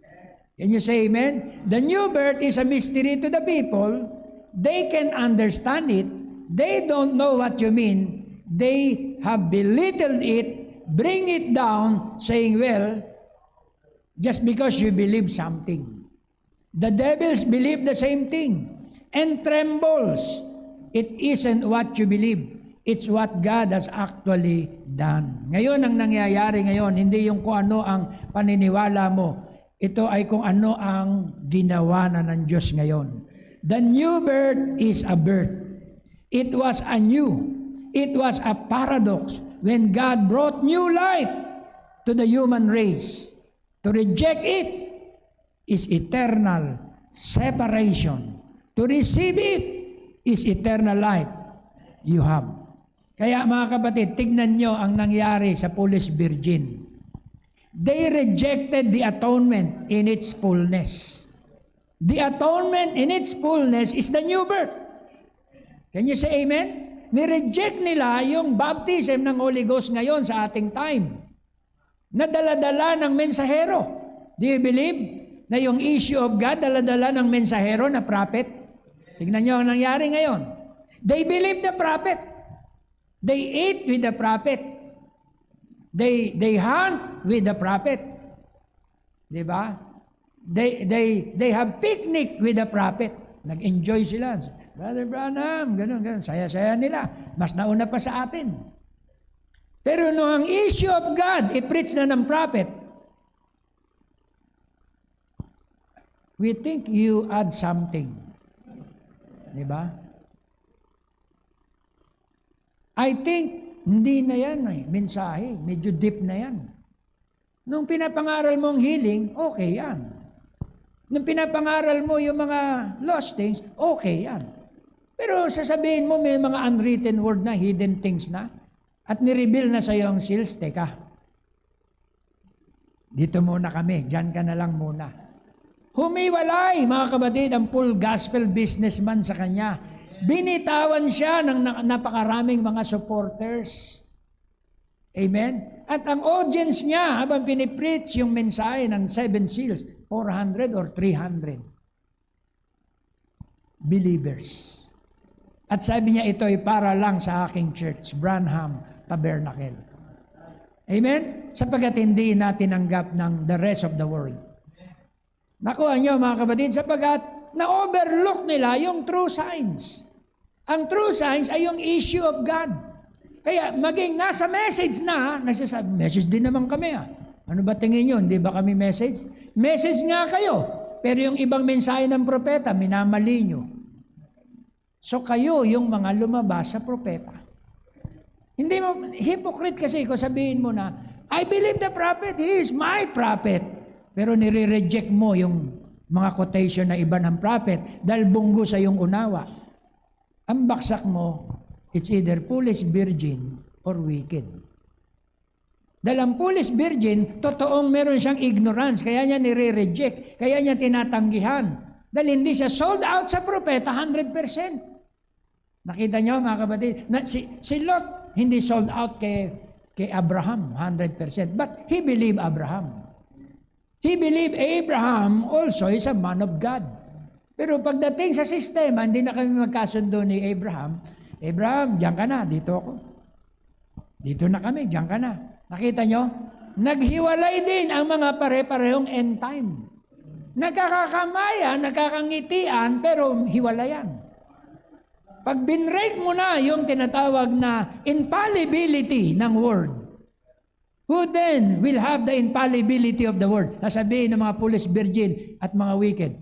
Can you say amen? The new birth is a mystery to the people. They can understand it. They don't know what you mean. They have belittled it, bring it down, saying, well, just because you believe something. The devils believe the same thing and trembles. It isn't what you believe. It's what God has actually done. Ngayon ang nangyayari ngayon, hindi yung kung ano ang paniniwala mo. Ito ay kung ano ang ginawa na ng Diyos ngayon. The new birth is a birth. It was a new. It was a paradox when God brought new life to the human race. To reject it is eternal separation. To receive it is eternal life you have. Kaya mga kapatid, tignan nyo ang nangyari sa foolish virgin. They rejected the atonement in its fullness. The atonement in its fullness is the new birth. Can you say amen? Nireject nila yung baptism ng Holy Ghost ngayon sa ating time. Nadala-dala ng mensahero. Do you believe na yung issue of God, dala-dala ng mensahero na prophet? Tignan nyo ang nangyari ngayon. They believe the prophet. They ate with the prophet. They hunt with the prophet. Diba? They have picnic with the prophet. Nag-enjoy sila. Brother Branham, ganun. Saya-saya nila. Mas nauna pa sa atin. Pero nung ang issue of God, i-preach na ng prophet, we think you add something. Diba? I think, hindi na yan mensahe. Medyo deep na yan. Nung pinapangaral mong healing, okay yan. Nung pinapangaral mo yung mga lost things, okay yan. Pero sasabihin mo may mga unwritten word na, hidden things na, at nireveal na sa iyo ang seals, teka, dito muna kami, dyan ka na lang muna. Humiwalay, mga kapatid, ang full gospel businessman sa kanya. Binitawan siya ng napakaraming mga supporters. Amen? At ang audience niya habang pinipreach yung mensahe ng 7 seals, 400 or 300 believers. At sabi niya, ito ay para lang sa aking church, Branham Tabernacle. Amen? Sapagkat hindi natin tinanggap ng the rest of the world. Nakuha niyo mga kapatid, sapagkat na-overlook nila yung true signs. Ang true signs ay yung issue of God. Kaya maging nasa message na, nagsasabi, message din naman kami ah. Ano ba tingin nyo? Hindi ba kami message? Message nga kayo. Pero yung ibang mensahe ng propeta, minamali nyo. So kayo yung mga lumabas sa propeta. Hindi mo, hypocrite kasi kung sabihin mo na, I believe the prophet, he is my prophet. Pero nire-reject mo yung mga quotation na iba ng prophet dahil bunggo sa yung unawa. Ang baksak mo, it's either foolish virgin or wicked. Dahil ang foolish virgin, totoong meron siyang ignorance, kaya niya nire-reject, kaya niya tinatanggihan. Dahil hindi siya sold out sa propeta 100%. Nakita niyo mga kapatid, na si Lot hindi sold out kay Abraham 100%, but he believed Abraham. He believed Abraham also is a man of God. Pero pagdating sa sistema, hindi na kami magkasundo ni Abraham. Abraham, diyan ka na, dito ako. Dito na kami, diyan ka na. Nakita nyo? Naghiwalay din ang mga pare-parehong end time. Nagkakakamayan, nagkakangitian, pero hiwalayan. Pag binrake mo na yung tinatawag na infallibility ng word, who then will have the infallibility of the word? Sasabihin ng mga foolish virgin at mga wicked.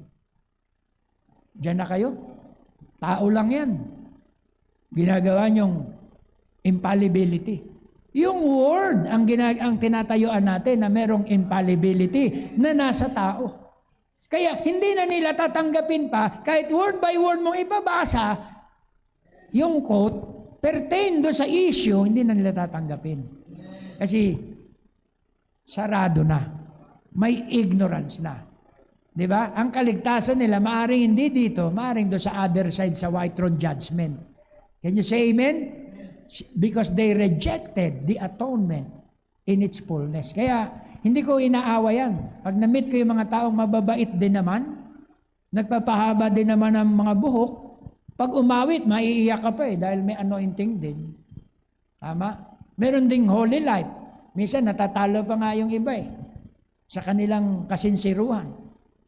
Diyan na kayo. Tao lang yan. Ginagawa niyong infallibility. Yung word ang tinatayuan natin na merong infallibility na nasa tao. Kaya hindi na nila tatanggapin pa kahit word by word mong ipabasa yung quote pertain do sa issue, hindi na nila tatanggapin. Kasi sarado na. May ignorance na. 'Di ba? Ang kaligtasan nila maaring hindi dito, maaring do sa other side sa white throne judgment. Can you say amen? Because they rejected the atonement in its fullness. Kaya hindi ko inaawa yan. Pag na-meet ko yung mga taong mababait din naman, nagpapahaba din naman ng mga buhok, pag umawit, maiiyak ka pa dahil may anointing din. Tama? Meron ding holy life. Minsan natatalo pa nga yung iba sa kanilang kasinsiruhan.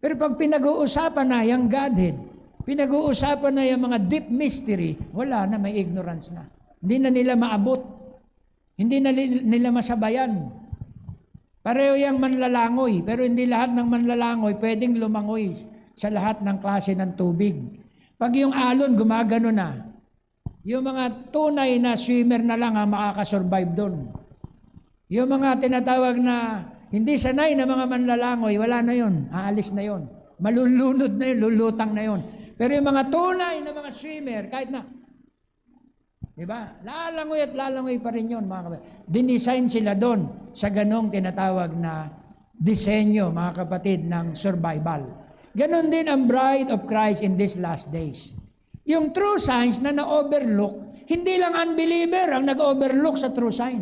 Pero pag pinag-uusapan na yung Godhead, pinag-uusapan na yung mga deep mystery, wala na, may ignorance na. Hindi na nila maabot. Hindi na nila masabayan. Pareho yung manlalangoy, pero hindi lahat ng manlalangoy pwedeng lumangoy sa lahat ng klase ng tubig. Pag yung alon gumagano na, yung mga tunay na swimmer na lang ang makakasurvive doon. Yung mga tinatawag na hindi sanay na mga manlalangoy, wala na yun, aalis na yun. Malulunod na yun, lulutang na yun. Pero yung mga tunay na mga swimmer, kahit na, diba? Lalangoy at lalangoy pa rin yun, mga kapatid. Dinesign sila doon sa ganong tinatawag na disenyo, mga kapatid, ng survival. Ganon din ang bride of Christ in these last days. Yung true signs na na-overlook, hindi lang unbeliever ang nag-overlook sa true sign.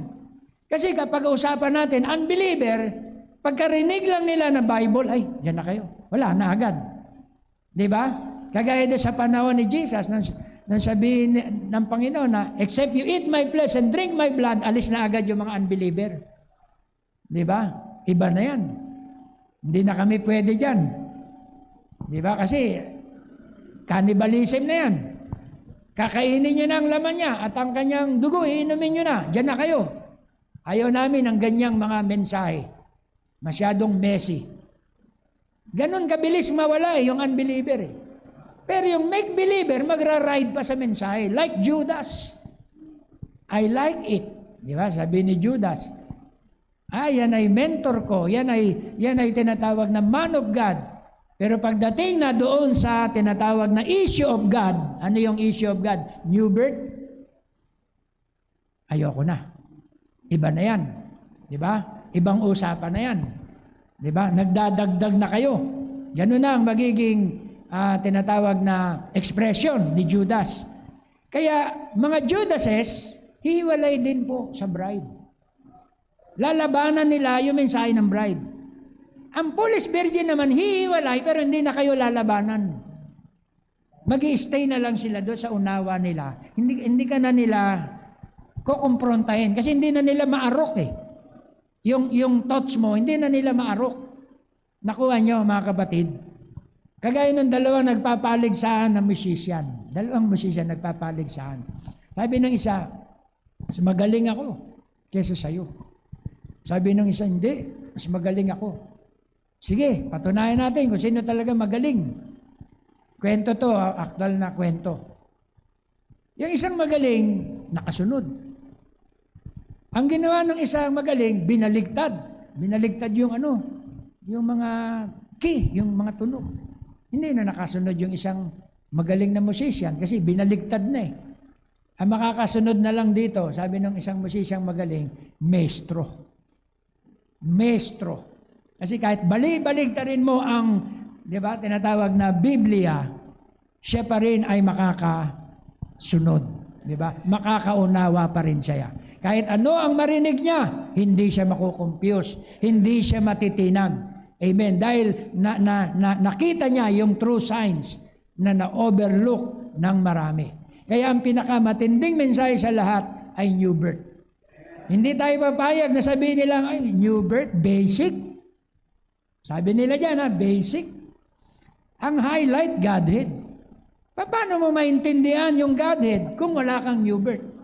Kasi kapag usapan natin, unbeliever, pagkarinig lang nila na Bible, ay, yan na kayo. Wala na agad. Diba? Kagaya din sa panahon ni Jesus, nang sabihin ng Panginoon na, except you eat my flesh and drink my blood, alis na agad yung mga unbeliever. Di ba? Iba na yan. Hindi na kami pwede dyan. Di ba? Kasi, cannibalism na yan. Kakainin nyo na ang laman niya at ang kanyang dugo, iinumin nyo na. Diyan na kayo. Ayaw namin ng ganyang mga mensahe. Masyadong messy. Ganon kabilis mawala yung unbeliever Pero yung make-believer, magra-ride pa sa mensahe. Like Judas. I like it. Di ba? Sabi ni Judas, yan ay mentor ko. Yan ay tinatawag na man of God. Pero pagdating na doon sa tinatawag na issue of God, ano yung issue of God? New birth? Ayoko na. Iba na yan. Di ba? Ibang usapan na yan. Di ba? Nagdadagdag na kayo. Ganun na ang magiging tinatawag na expression ni Judas. Kaya mga Judases, hihiwalay din po sa bride. Lalabanan nila yung mensahe ng bride. Ang Foolish Virgin naman, hihiwalay pero hindi na kayo lalabanan. Mag-i-stay na lang sila doon sa unawa nila. Hindi ka na nila kukumprontahin kasi hindi na nila maarok eh. Yung thoughts mo, hindi na nila maarok. Nakuha nyo mga kapatid. Kagaya ng dalawa nagpapaligsahan ng musician. Dalawang musician nagpapaligsahan. Sabi ng isa, mas magaling ako kaysa sa'yo. Sabi ng isa, hindi, mas magaling ako. Sige, patunayan natin kung sino talaga magaling. Kwento to, aktual na kwento. Yung isang magaling, nakasunod. Ang ginawa ng isang magaling, binaligtad. Binaligtad yung yung mga key, yung mga tunog. Hindi na nakasunod yung isang magaling na musician kasi binaligtad na eh. Ang makakasunod na lang dito, sabi ng isang musician magaling, maestro. Maestro. Kasi kahit baligtarin mo ang, di ba, tinatawag na Biblia, siya pa rin ay makakasunod. Di ba? Makakaunawa pa rin siya. Kahit ano ang marinig niya, hindi siya makukompuse, hindi siya matitinag. Amen. Dahil nakita niya yung true signs na na-overlook ng marami. Kaya ang pinakamatinding mensahe sa lahat ay new birth. Hindi tayo papayag na sabihin nila, ay, new birth, basic. Sabi nila dyan, basic. Ang highlight, Godhead. Paano mo maintindihan yung Godhead kung wala kang new birth?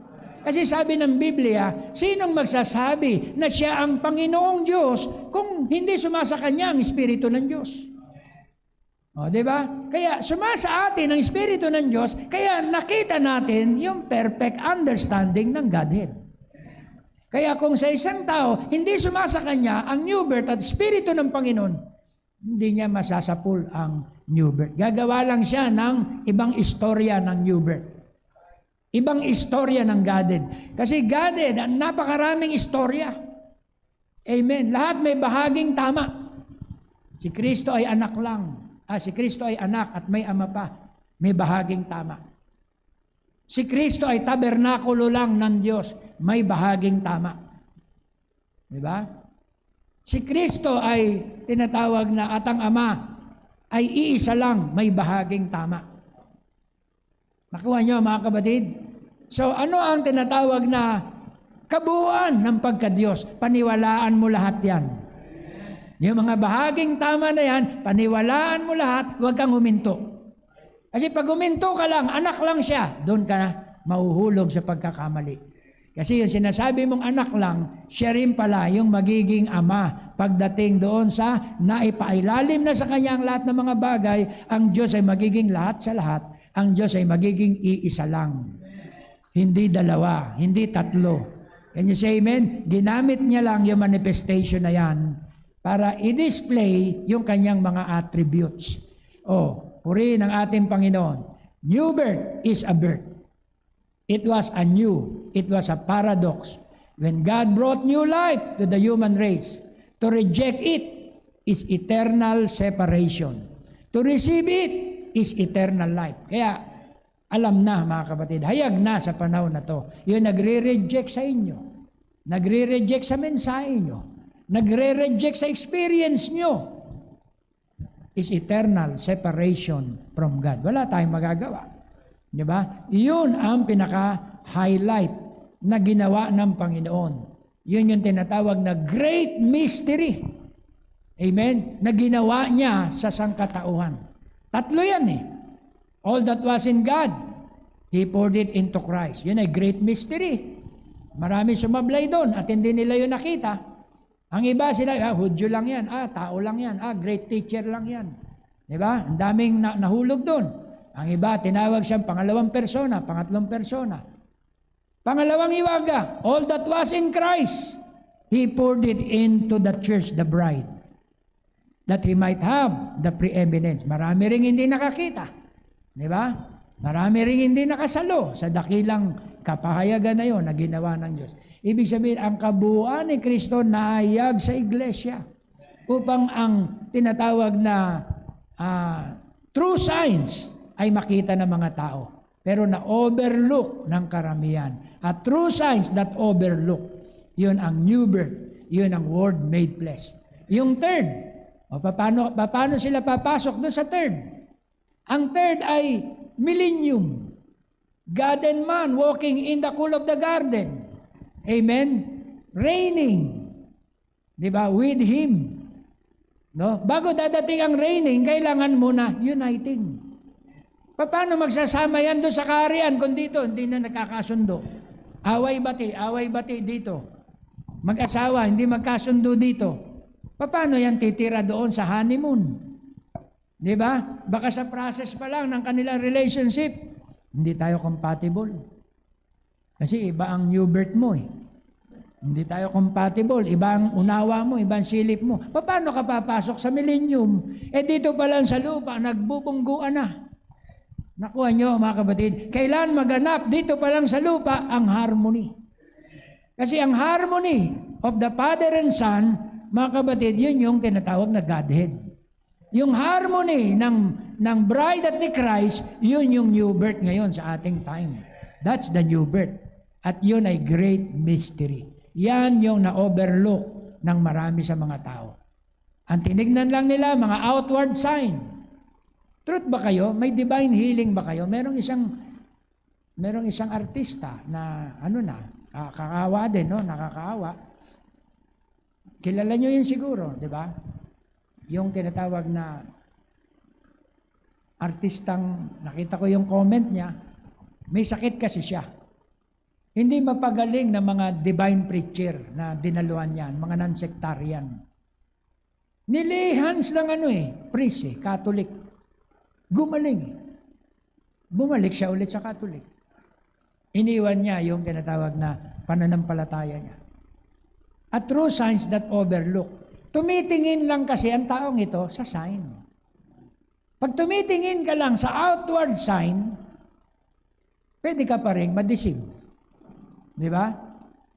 Kasi sabi ng Biblia, sinong magsasabi na siya ang Panginoong Diyos kung hindi sumasa kanya ang Espiritu ng Diyos? O, di ba? Kaya sumasa atin ang Espiritu ng Diyos, kaya nakita natin yung perfect understanding ng Godhead. Kaya kung sa isang tao, hindi sumasa kanya ang new birth at Espiritu ng Panginoon, hindi niya masasapul ang new birth. Gagawa lang siya ng ibang istorya ng new birth. Ibang istorya ng Godhead. Kasi Godhead, napakaraming istorya. Amen. Lahat may bahaging tama. Si Kristo ay anak lang. Si Kristo ay anak at may ama pa. May bahaging tama. Si Kristo ay tabernakulo lang ng Diyos. May bahaging tama. Diba? Si Kristo ay tinatawag na atang ama ay iisa lang, may bahaging tama. Nakuha nyo mga kapatid? So ano ang tinatawag na kabuuan ng pagka-Diyos? Paniwalaan mo lahat yan. Yung mga bahaging tama na yan, paniwalaan mo lahat, huwag kang huminto. Kasi pag huminto ka lang, anak lang siya, doon ka na mahuhulog sa pagkakamali. Kasi yung sinasabi mong anak lang, siya rin pala yung magiging ama. Pagdating doon sa naipailalim na sa kanya ang lahat ng mga bagay, ang Diyos ay magiging lahat sa lahat. Ang Diyos ay magiging iisa lang. Hindi dalawa, hindi tatlo. Can you say amen? Ginamit niya lang yung manifestation na yan para i-display yung kanyang mga attributes. Purihin ang ating Panginoon. New birth is a birth. It was a paradox. When God brought new life to the human race, to reject it is eternal separation. To receive it is eternal life. Kaya, alam na mga kapatid, hayag na sa panahon na to. Yung nagre-reject sa inyo, nagre-reject sa mensahe nyo, nagre-reject sa experience nyo, is eternal separation from God. Wala tayong magagawa. Di ba? Yun ang pinaka-highlight na ginawa ng Panginoon. Yun yung tinatawag na great mystery. Amen? Na ginawa niya sa sangkatauhan. Tatlo yan eh. All that was in God, He poured it into Christ. Yun ay great mystery. Marami sumablay doon at hindi nila yun nakita. Ang iba sila, Hudyo lang yan, tao lang yan, great teacher lang yan. Di ba? Ang daming nahulog doon. Ang iba, tinawag siyang pangalawang persona, pangatlong persona. Pangalawang iwaga, all that was in Christ, He poured it into the church, the bride, that He might have the preeminence. Marami ring hindi nakakita. Di ba? Marami ring hindi nakasalo sa dakilang kapahayagan na yon na ginawa ng Diyos. Ibig sabihin, ang kabuuan ni Kristo nahayag sa iglesia upang ang tinatawag na true signs ay makita ng mga tao. pero na-overlook ng karamihan. At true signs that overlook, yun ang new birth, yun ang Word made flesh. Yung third, paano sila papasok doon sa third? Ang third ay millennium. God and man walking in the cool of the garden. Amen? Reigning. Diba? With Him. No? Bago dadating ang reigning, kailangan muna uniting. Paano magsasama yan doon sa kaharian kung dito hindi na nakakasundo? Away bati dito. Mag-asawa, hindi magkasundo dito. Paano yan titira doon sa honeymoon? Di ba? Baka sa process pa lang ng kanilang relationship, hindi tayo compatible. Kasi iba ang new birth mo eh. Hindi tayo compatible. Iba ang unawa mo, iba ang silip mo. Paano ka papasok sa millennium? Dito pa lang sa lupa, nagbubungguan na. Nakuha nyo mga kapatid, kailan maganap dito pa lang sa lupa ang harmony. Kasi ang harmony of the Father and Son, mga kapatid, yun yung tinatawag na Godhead. Yung harmony ng bride at ni Christ, yun yung new birth ngayon sa ating time. That's the new birth. At yun ay great mystery. Yan yung na-overlook ng marami sa mga tao. Ang tinignan lang nila, mga outward sign. Truth ba kayo? May divine healing ba kayo? Merong isang artista na kakaawa din, no? Nakakaawa. Kilala nyo yun siguro, di ba? Yung tinatawag na artistang, nakita ko yung comment niya, may sakit kasi siya. Hindi mapagaling na mga divine preacher na dinaluan yan, mga non-sectarian. Nilihans ng priest Catholic. Gumaling. Bumalik siya ulit sa Catholic. Iniwan niya yung tinatawag na pananampalataya niya. At true signs that overlook. Tumitingin lang kasi ang taong ito sa sign. Pag tumitingin ka lang sa outward sign, pwede ka pa rin ma-deceive. Di ba?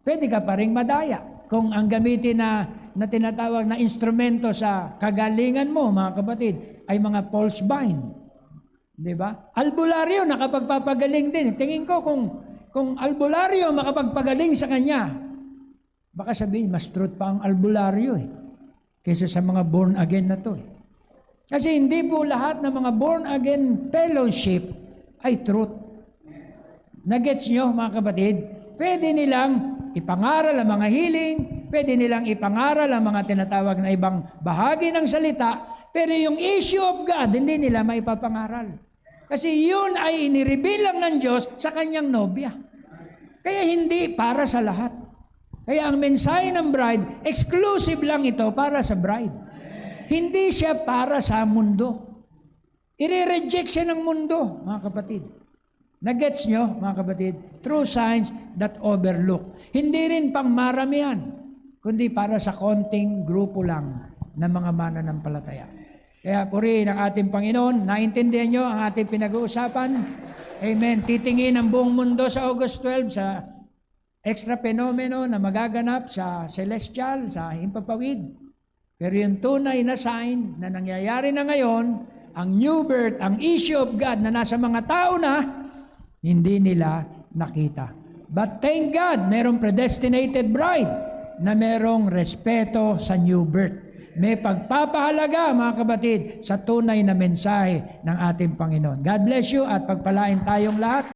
Pwede ka pa rin madaya. Kung ang gamitin na tinatawag na instrumento sa kagalingan mo, mga kapatid, ay mga false bind. Di ba? Albularyo, nakapagpapagaling din. Tingin ko kung albularyo makapagpagaling sa kanya, baka sabihin, mas truth pa ang albularyo kaysa sa mga born again na to Kasi hindi po lahat ng mga born again fellowship ay truth. Nagets nyo, mga kapatid? Pwede nilang ipangaral ang mga healing, pwede nilang ipangaral ang mga tinatawag na ibang bahagi ng salita, pero yung issue of God, hindi nila maipapangaral. Kasi yun ay inireveal lang ng Diyos sa kanyang nobya. Kaya hindi para sa lahat. Kaya ang mensahe ng bride, exclusive lang ito para sa bride. Hindi siya para sa mundo. I-reject siya ng mundo, mga kapatid. Nagets nyo, mga kapatid? True signs that overlook. Hindi rin pang maramihan, kundi para sa konting grupo lang ng mga mananampalataya. Kaya purihin ang ating Panginoon. Naintindihan nyo ang ating pinag-uusapan? Amen. Titingin ang buong mundo sa August 12 sa extra fenomeno na magaganap sa celestial, sa himpapawid. Pero yung tunay na sign na nangyayari na ngayon, ang new birth, ang issue of God na nasa mga tao na, hindi nila nakita. But thank God, merong predestinated bride na merong respeto sa new birth. May pagpapahalaga, mga kapatid, sa tunay na mensahe ng ating Panginoon. God bless you at pagpalain tayong lahat.